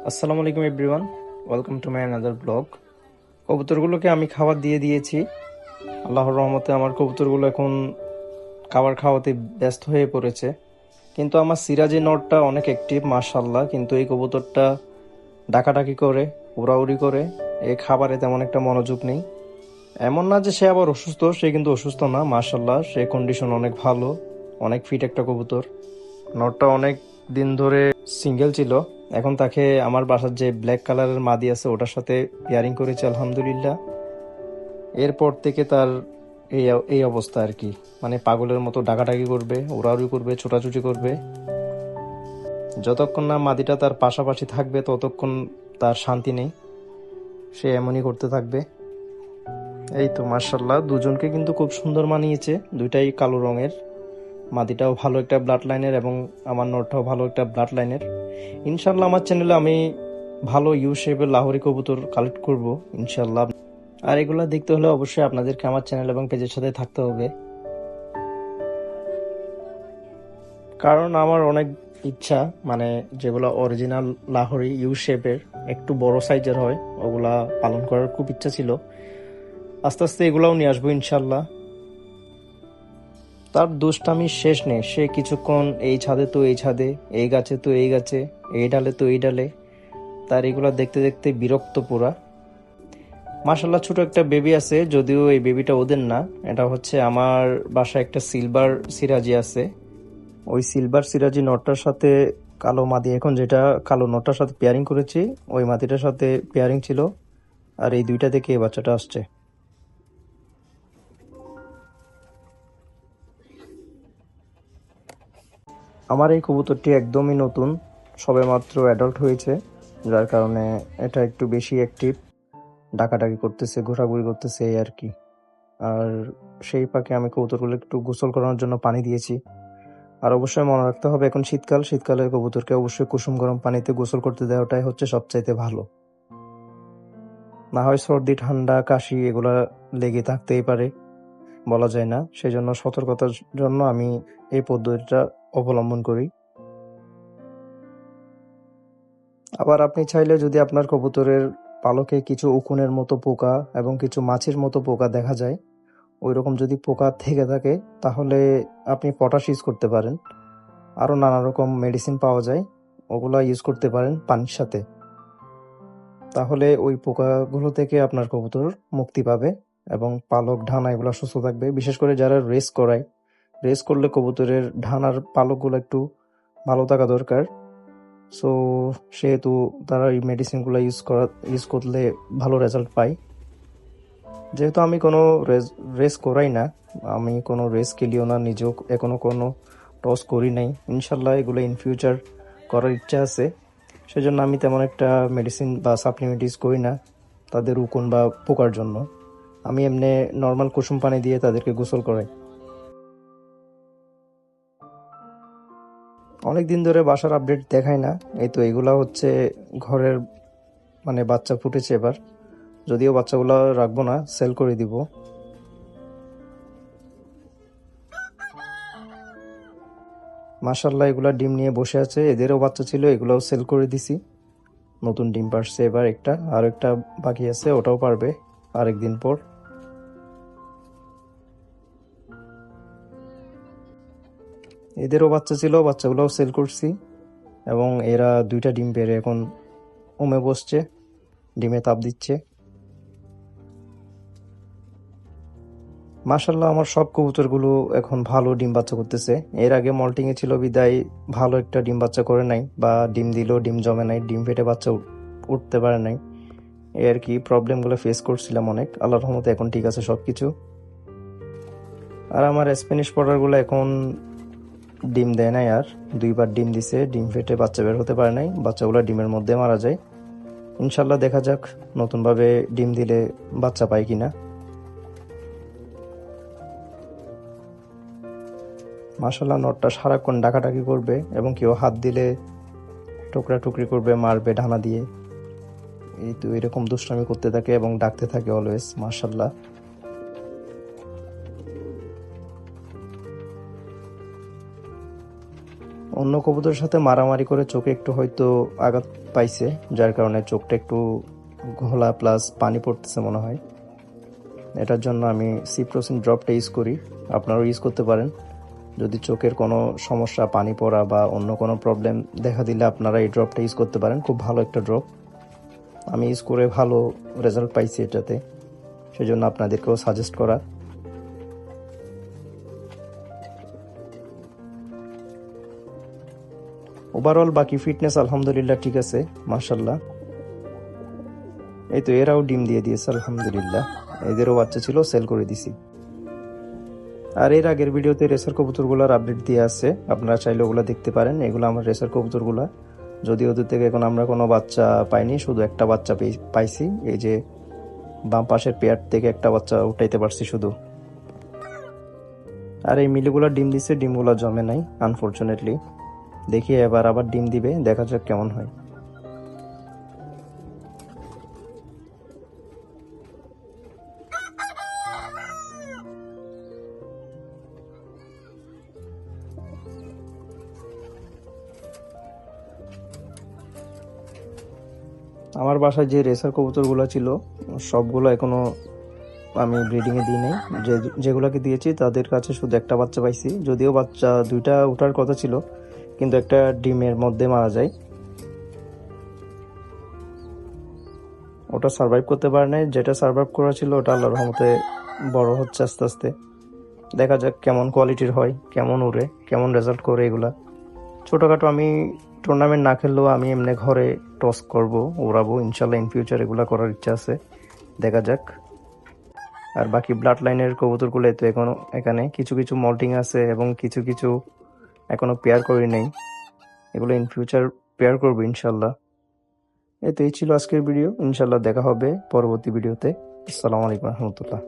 আসসালামু আলাইকুম everyone, welcome to my another blog. কবুতরগুলোকে আমি খাবার দিয়ে দিয়েছি। আল্লাহর রহমতে আমার কবুতরগুলো এখন খাবার খাওয়াতে ব্যস্ত হয়ে পড়েছে। কিন্তু আমার সিরাজি নটটা অনেক অ্যাক্টিভ মাশাল্লাহ, কিন্তু এই কবুতরটা ডাকাডাকি করে, উড়াউড়ি করে, এই খাবারে তেমন একটা মনোযোগ নেই। এমন না যে সে আবার অসুস্থ, সে কিন্তু অসুস্থ না মাশাল্লাহ, সে কন্ডিশন অনেক ভালো, অনেক ফিট একটা কবুতর। নটটা অনেক দিন ধরে সিঙ্গেল ছিল, এখন তাকে আমার বাসার যে ব্ল্যাক কালারের মাদি আছে ওটার সাথে পেয়ারিং করেছে আলহামদুলিল্লাহ। এরপর থেকে তার এই এই অবস্থা আর কি, মানে পাগলের মতো ডাকাডাকি করবে, উড়াউড়ি করবে, ছোটাছুটি করবে। যতক্ষণ না মাদিটা তার পাশাপাশি থাকবে ততক্ষণ তার শান্তি নেই, সে এমনই করতে থাকবে। এই তো মার্শাল্লাহ, দুজনকে কিন্তু খুব সুন্দর মানিয়েছে, দুইটাই কালো রঙের। মাদিটাও ভালো একটা ব্লাড লাইনের এবং আমার নটটাও ভালো একটা ব্লাড লাইনের। ইনশাল্লাহ আমার চ্যানেলে আমি ভালো ইউ শেপের লাহোরি কবুতর কালেক্ট করব ইনশাল্লাহ। আর এগুলা দেখতে হলে অবশ্যই আপনাদেরকে আমার চ্যানেল এবং পেজের সাথে থাকতে হবে, কারণ আমার অনেক ইচ্ছা, মানে যেগুলো অরিজিনাল লাহোরি ইউ শেপের একটু বড় সাইজের হয় ওগুলা পালন করার খুব ইচ্ছা ছিল। আস্তে আস্তে এগুলাও নিয়ে আসবো ইনশাল্লাহ। তার দুষ্টামি শেষ নেই, সে কিছুক্ষণ এই ছাদে তো এই ছাদে, এই গাছে তো এই গাছে, এই ডালে তো এই ডালে, তার এগুলা দেখতে দেখতে বিরক্ত পুরা। মাশাল্লাহ ছোট একটা বেবি আছে, যদিও এই বেবিটা ওদের না, এটা হচ্ছে আমার বাসায় একটা সিলভার সিরাজি আছে। ওই সিলভার সিরাজি নটটার সাথে কালো মাদি, এখন যেটা কালো নটটার সাথে পেয়ারিং করেছি ওই মাদিটার সাথে পেয়ারিং ছিল। আর এই দুইটা থেকে এই বাচ্চাটা আসছে। আমার এই কবুতরটি একদমই নতুন, সবেমাত্র অ্যাডাল্ট হয়েছে, যার কারণে এটা একটু বেশি অ্যাক্টিভ, ডাকাডাকি করতেছে, ঘোরাঘুরি করতেছে এই আর কি। আর সেই পাকে আমি কবুতরগুলো একটু গোসল করানোর জন্য পানি দিয়েছি। আর অবশ্যই মনে রাখতে হবে এখন শীতকাল, শীতকালে কবুতরকে অবশ্যই কুসুম গরম পানিতে গোসল করতে দেওয়াটাই হচ্ছে সবচাইতে ভালো। না হয় সর্দি ঠান্ডা কাশি এগুলা লেগে থাকতেই পারে, বলা যায় না, সেই জন্য সতর্কতার জন্য আমি এই পদ্ধতিটা অবলম্বন করি। আবার আপনি চাইলে যদি আপনার কবুতরের পালকে কিছু উকুনের মতো পোকা এবং কিছু মাছির মতো পোকা দেখা যায়, ওইরকম যদি পোকা থেকে থাকে তাহলে আপনি পটাশ ইউজ করতে পারেন। আরও নানা রকম মেডিসিন পাওয়া যায়, ওগুলা ইউজ করতে পারেন পানির সাথে। তাহলে ওই পোকাগুলো থেকে আপনার কবুতর মুক্তি পাবে এবং পালক ডানা এগুলো সুস্থ থাকবে। বিশেষ করে যারা রেস করায়, রেস করলে কবুতরের ডানার পালকগুলো একটু ভালো থাকা দরকার। সো সেহেতু তারা এই মেডিসিনগুলো ইউজ করলে ভালো রেজাল্ট পায়। যেহেতু আমি কোনো রেস রেস করাই না, আমি কোনো রেস খেলিও না, নিজেও এখনো কোনো টস করি নাই, ইনশাল্লাহ এগুলো ইন ফিউচার করার ইচ্ছা আছে। সেজন্য আমি তেমন একটা মেডিসিন বা সাপ্লিমেন্ট ইউজ করি না তাদের উকুন বা পোকার জন্য। আমি এমনি নর্মাল কুসুম পানি দিয়ে তাদেরকে গোসল করাই। অনেক দিন ধরে বাসার আপডেট দেখায় না, এই তো এগুলা হচ্ছে ঘরের, মানে বাচ্চা ফুটেছে এবার, যদিও বাচ্চাগুলো রাখবো না, সেল করে দিব। মাশাল্লাহ এগুলা ডিম নিয়ে বসে আছে, এদেরও বাচ্চা ছিল, এগুলাও সেল করে দিছি। নতুন ডিম পারছে এবার একটা, আর একটা বাকি আছে, ওটাও পারবে আরেকদিন পর। এদেরও বাচ্চা ছিল, বাচ্চাগুলোও সেল করছি এবং এরা দুইটা ডিম পেড়ে এখন উমে বসছে, ডিমে তাপ দিচ্ছে। মাশাল্লাহ আমার সব কবুতরগুলো এখন ভালো ডিম বাচ্চা করতেছে। এর আগে মল্টিং এ ছিল বিদায় ভালো একটা ডিম বাচ্চা করে নাই, বা ডিম দিলেও ডিম জমে নাই, ডিম ফেটে বাচ্চা উঠতে পারে নাই। এই আর কি প্রবলেমগুলো ফেস করছিলাম অনেক, আল্লাহর রহমতে এখন ঠিক আছে সবকিছু। আর আমার স্প্যানিশ পটারগুলো এখন ডিম দেয় নাই আর, দুইবার ডিম দিছে, ডিম ফেটে বাচ্চা বের হতে পারে নাই, বাচ্চাগুলো ডিমের মধ্যে মারা যায়। ইনশাল্লাহ দেখা যাক নতুনভাবে ডিম দিলে বাচ্চা পায় কিনা। মাশাল্লাহ নটটা সারাক্ষণ ডাকাডাকি করবে এবং কেউ হাত দিলে টোকরা টুকরি করবে, মারবে ঢানা দিয়ে। এই তো এরকম দুষ্টামি করতে থাকে এবং ডাকতে থাকে অলওয়েজ মাশাল্লাহ। অন্য কবুতরের সাথে মারামারি করে চোখে একটু হয়তো আঘাত পাইছে, যার কারণে চোখটা একটু ঘোলা প্লাস পানি পড়তেছে মনে হয়। এটার জন্য আমি সিপ্রোসিন ড্রপটা ইউজ করি, আপনারাও ইউজ করতে পারেন। যদি চোখের কোনো সমস্যা, পানি পড়া বা অন্য কোনো প্রবলেম দেখা দিলে আপনারা এই ড্রপটা ইউজ করতে পারেন। খুব ভালো একটা ড্রপ, আমি ইউজ করে ভালো রেজাল্ট পাইছি এটাতে, সেজন্য আপনাদেরকেও সাজেস্ট করা। ওভারঅল বাকি ফিটনেস আলহামদুলিল্লাহ ঠিক আছে, মাশাল্লাহ। এই তো এরাও ডিম দিয়ে দিয়েছে আলহামদুলিল্লাহ, এদেরও বাচ্চা ছিল, সেল করে দিছি। আর এর আগের ভিডিওতে রেসার কবুতরগুলোর আপডেট দিয়ে আছে, আপনারা চাইলে ওগুলো দেখতে পারেন। এগুলো আমার রেসার কবুতরগুলা, যদিও ওদের থেকে এখন আমরা কোনো বাচ্চা পাইনি, শুধু একটা বাচ্চা পাইছি। এই যে বাম পাশের পেয়ার থেকে একটা বাচ্চা উঠাইতে পারছি শুধু। আর এই মিলিগুলা ডিম দিছে, ডিমগুলা জমে নাই আনফরচুনেটলি। দেখি এবার আবার ডিম দিবে, দেখা যাক কেমন হয়। আমার বাসায় যে রেসার কবুতরগুলো ছিল সবগুলো এখনো আমি ব্রিডিংয়ে দিই নাই। যেগুলোকে দিয়েছি তাদের কাছে শুধু একটা বাচ্চা পাইছি, যদিও বাচ্চা দুইটা ওঠার কথা ছিল, কিন্তু একটা ডিমের মধ্যে মারা যায়, ওটা সার্ভাইভ করতে পারে নাই। যেটা সার্ভাইভ করা ছিল ওটা আল্লাহর রহমতে বড় হচ্ছে আস্তে আস্তে। দেখা যাক কেমন কোয়ালিটির হয়, কেমন উড়ে, কেমন রেজাল্ট করে এগুলা। ছোটোখাটো আমি টুর্নামেন্ট না খেললেও আমি এমনি ঘরে টস করব, উড়াবো ইনশাল্লাহ। ইন ফিউচার এগুলা করার ইচ্ছা আছে, দেখা যাক। আর বাকি ব্লাড লাইনের কবুতরগুলো তো এখনো এখানে কিছু কিছু মল্টিং আছে এবং কিছু কিছু এখনো পেয়ার করি নাই, এগুলো ইন ফিউচার পেয়ার করবো ইনশাল্লাহ। এই তো এই ছিল আজকের ভিডিও, ইনশাল্লাহ দেখা হবে পরবর্তী ভিডিওতে। আসসালামু আলাইকুম রহমতুল্লাহ।